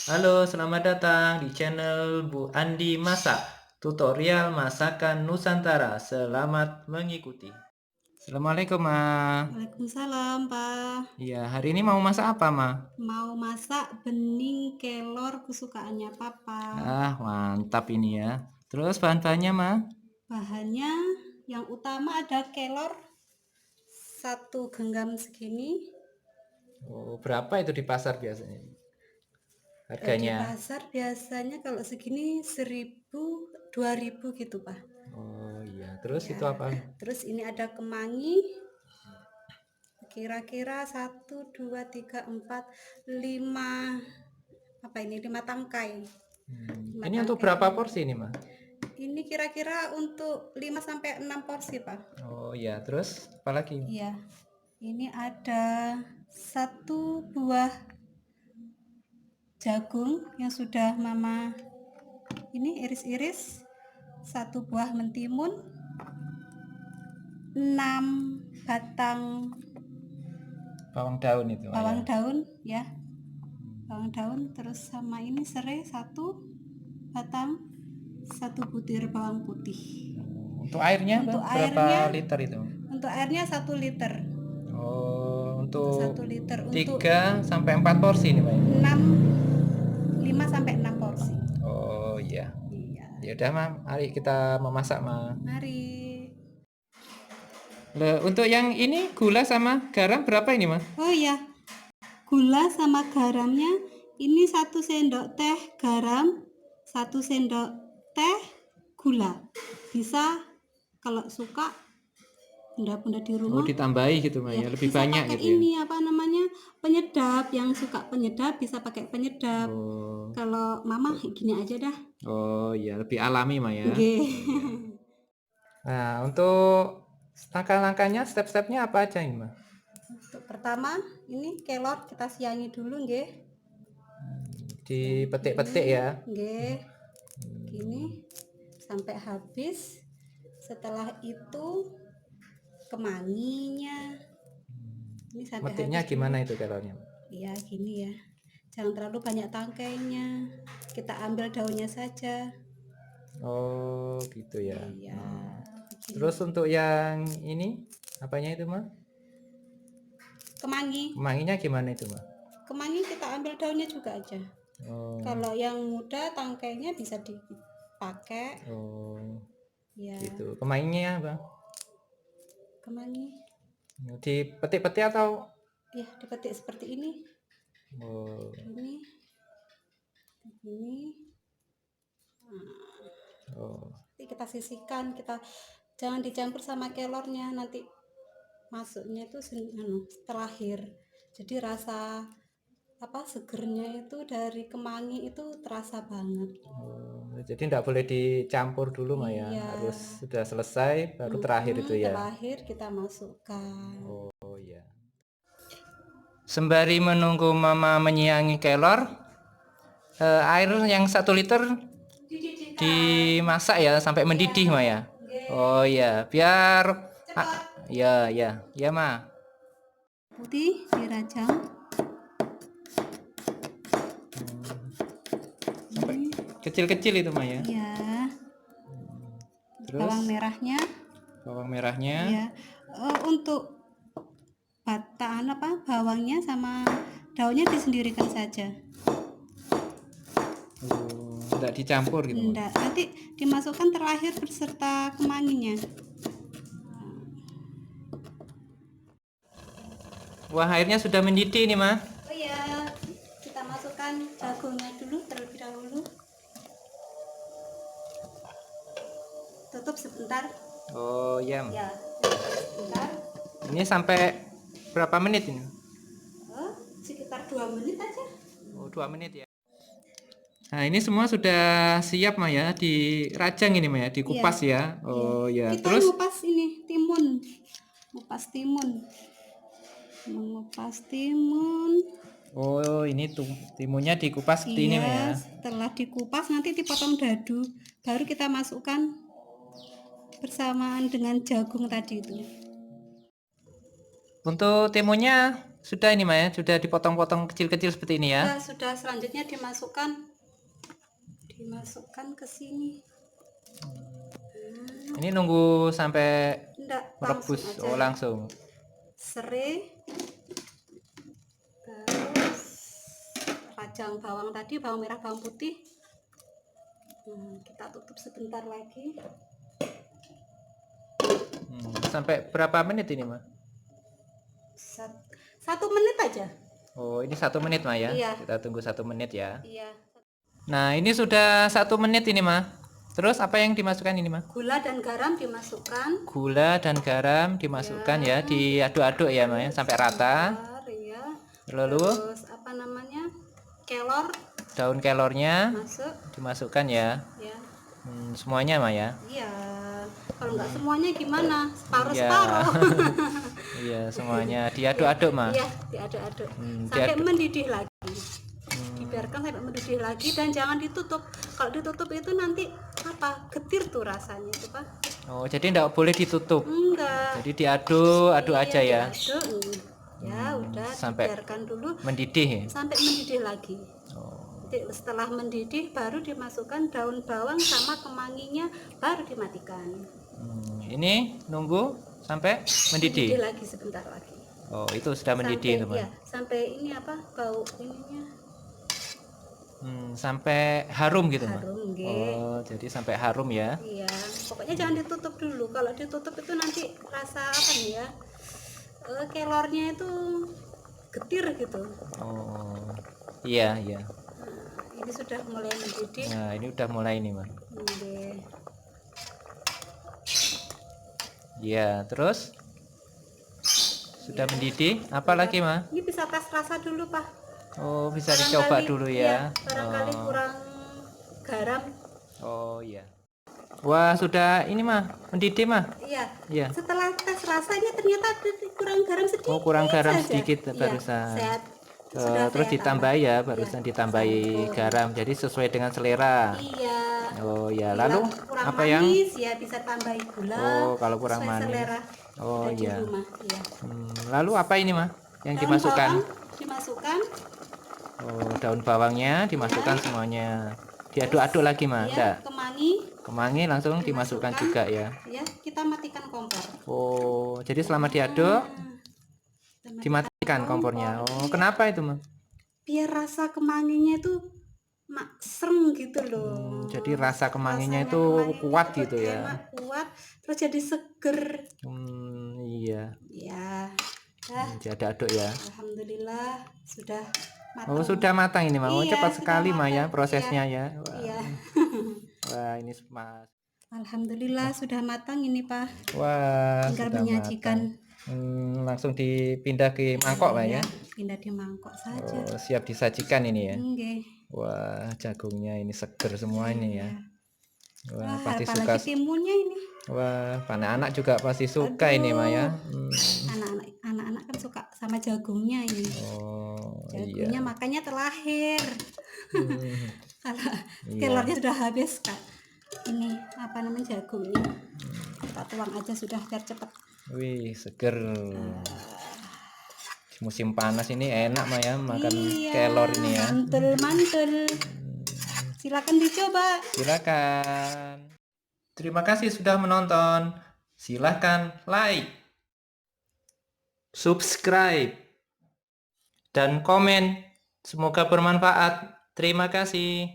Halo, selamat datang di channel Bu Andi Masak, tutorial masakan Nusantara. Selamat mengikuti. Assalamualaikum, Ma. Waalaikumsalam, Pak. Iya, hari ini mau masak apa, Ma? Mau masak bening kelor kesukaannya Papa. Ah, mantap ini ya. Terus bahan-bahannya, Ma? Bahannya yang utama ada kelor 1 genggam segini. Oh, berapa itu di pasar biasanya? Di Harganya? pasar biasanya kalau segini 1.000, 2.000 gitu, Pak. Oh, iya. Terus Ya. itu apa? Terus ini ada kemangi. Kira-kira 1, 2, 3, 4, 5 apa ini? 5 tangkai. Lima Ini untuk tangkai berapa ini. porsi ini, Ma? Ini kira-kira untuk 5 sampai 6 porsi, Pak. Oh, iya. Terus apa lagi? Iya. Ini ada 1 buah jagung yang sudah Mama ini iris-iris. 1 buah mentimun. 6 batang Bawang daun itu, Ma, ya. bawang daun ya. Bawang daun terus sama ini serai 1 batang. 1 butir bawang putih. Untuk airnya, Untuk berapa airnya liter itu? Untuk airnya 1 liter. Oh, Untuk untuk 1 liter untuk 3 sampai 4 porsi ini, Pak. 6 5 sampai 6 porsi. Oh iya. Iya. Ya udah, Ma. Mari kita memasak, Ma. Mari. Untuk yang ini gula sama garam berapa ini, Ma? Oh ya, gula sama garamnya ini 1 sendok teh garam, 1 sendok teh gula. Bisa kalau suka bunda-bunda di Oh, rumah ditambahi gitu, Ma, ya ya. Lebih bisa banyak pakai gitu ya. ini apa namanya penyedap. Yang suka penyedap bisa pakai penyedap. Oh. Kalau mama gini aja dah. Oh iya, lebih alami, Ma, ya. Nggih. Nah, untuk langkah-langkahnya, step-stepnya apa aja ini, Ma? Untuk pertama ini kelor kita siangi dulu nggih. Dipetik-petik ya. Nggih. Gini sampai habis. Setelah itu kemanginya ini sampai Metiknya habis dulu. gimana itu kelornya? Iya gini ya, jangan terlalu banyak tangkainya, kita ambil daunnya saja. Oh, gitu ya. Iya Terus begini. untuk yang ini, apanya itu, Ma? Kemangi Kemanginya gimana itu, Ma? kemangi kita ambil daunnya juga aja. Oh, Kalau yang muda tangkainya bisa dipakai oh, ya. gitu. Kemanginya, Bang? Kemangi Dipetik-petik atau? ya dipetik seperti ini. Oh, Ini oh, nanti kita sisihkan, kita jangan dicampur sama kelornya, nanti masuknya itu terakhir. Jadi rasa segernya itu dari kemangi itu terasa banget. oh. Jadi nggak boleh dicampur dulu, Ma, ya. Iya. Harus sudah selesai, baru terakhir itu ya. Terakhir kita masukkan. Oh ya. Sembari menunggu Mama menyiangi kelor, air yang 1 liter dimasak ya sampai mendidih, Ma, ya. Oh ya, biar ya ya ya, Ma. Putih dirajang. Sampai kecil-kecil itu, Ma, ya. Ya. Terus Bawang merahnya bawang merahnya. ya. Untuk bawangnya sama daunnya disendirikan saja. Oh, enggak dicampur gitu, Ma. Enggak, nanti dimasukkan terakhir beserta kemanginya. Wah, airnya sudah mendidih nih, Ma. Oh ya, kita masukkan jagungnya dulu terlebih dahulu. Tutup sebentar. Oh, ya. Ya, tutup sebentar. Ini sampai berapa menit ini? Sekitar 2 menit aja. Oh, 2 menit ya. Nah, ini semua sudah siap, Ma, ya, dirajang ini, Ma, ya, dikupas ya. Oh ya. Kita Terus ngupas ini timun. Ngupas timun. Mengupas timun. oh, ini timunnya dikupas seperti ini, Ma, ya. Setelah dikupas nanti dipotong dadu, baru kita masukkan bersamaan dengan jagung tadi itu. Untuk timunnya sudah ini Ma ya, sudah dipotong-potong kecil-kecil seperti ini ya. Sudah, selanjutnya dimasukkan ke sini. Ini nunggu sampai Enggak, merebus. langsung aja. Oh, langsung. Serai, terus rajang bawang tadi, bawang merah, bawang putih. Kita tutup sebentar lagi. Sampai berapa menit ini Ma? 1 menit aja. Oh, ini 1 menit Ma ya. Iya. Kita tunggu 1 menit ya. Iya. Nah, ini sudah 1 menit ini Ma. Terus apa yang dimasukkan ini Ma? Gula dan garam dimasukkan. Gula dan garam dimasukkan ya, diaduk-aduk ya Ma ya sampai rata. Ya. Lalu Terus apa namanya? Kelor. Daun kelornya dimasukkan ya. Ya. Semuanya Ma ya. Iya. Kalau nggak semuanya gimana? Separuh-separuh. Iya, semuanya diaduk-aduk Ma. Iya, diaduk-aduk sampai mendidih lagi. Biarkan sampai mendidih lagi dan jangan ditutup. Kalau ditutup itu nanti getir tuh rasanya itu Pak. Oh, jadi enggak boleh ditutup. Enggak. Jadi diaduk aja ya. Diaduk. Ya udah, sampai biarkan dulu mendidih. Sampai mendidih lagi. Nanti setelah mendidih baru dimasukkan daun bawang sama kemanginya, baru dimatikan. Ini nunggu sampai mendidih. Mendidih lagi sebentar lagi. Oh, itu sudah mendidih teman. Iya, sampai ini bau ininya. Sampai harum gitu Ma. Harum, oh, jadi sampai harum ya. Iya, pokoknya jangan ditutup dulu. Kalau ditutup itu nanti rasa kelornya itu getir gitu. Oh, iya. Ini sudah mulai mendidih. Nah, ini udah mulai nih Ma. Iya, terus sudah mendidih. Apa lagi Ma? Ini bisa tes rasa dulu Pak. Oh, bisa dicoba dulu ya. Barangkali kurang garam. Oh iya. Wah, sudah ini mah mendidih mah. Iya. Setelah tes rasanya ternyata kurang garam sedikit. Oh, kurang garam saja. sedikit barusan. Terus ditambahi ya, barusan ditambahi garam. Jadi sesuai dengan selera. Iya. Oh ya, lalu kurang apa manis, yang? Ya bisa tambahi gula. Oh, kalau kurang manis. Selera. Oh iya. Iya. Lalu apa ini mah yang dimasukkan? Dimasukkan. Oh, daun bawangnya dimasukkan semuanya. Diaduk-aduk lagi mah, enggak? Kemangi langsung dimasukkan juga ya. Ya, kita matikan kompor. Oh, jadi selama diaduk dimatikan kompornya. Oh, kenapa itu mah? Biar rasa kemanginya itu maksreng gitu loh. Jadi rasa kemanginya itu kuat gitu ya. Kuat, terus jadi seger. Iya. Ya. Diaduk-aduk ya. Alhamdulillah sudah matang. Oh, sudah matang ini Mah. Oh, Iya, cepat sekali Mah ya prosesnya ya. Wah. Iya. Wah, ini Mas. Alhamdulillah sudah matang ini Pak. Wah, tinggal menyajikan. Langsung dipindah ke mangkok Mah ya. Pindah di mangkok saja. Oh, siap disajikan ini ya. Nggih. Wah, jagungnya ini seger semua ini ya. Wah, pasti suka. Apalagi timunnya ini. Wah, anak-anak juga pasti suka ini Mah ya. Anak-anak kan suka sama jagungnya ini. Oh, jagungnya iya. makanya terlahir. Kalau kelornya sudah habis Kak. Ini apa namanya jagungnya. Kita tuang aja sudah biar cepat. Wih, seger. Musim panas ini enak Mah ya makan kelor ini ya. Mantul. Silakan dicoba. Silakan. Terima kasih sudah menonton. Silakan like, subscribe, dan komen. Semoga bermanfaat. Terima kasih.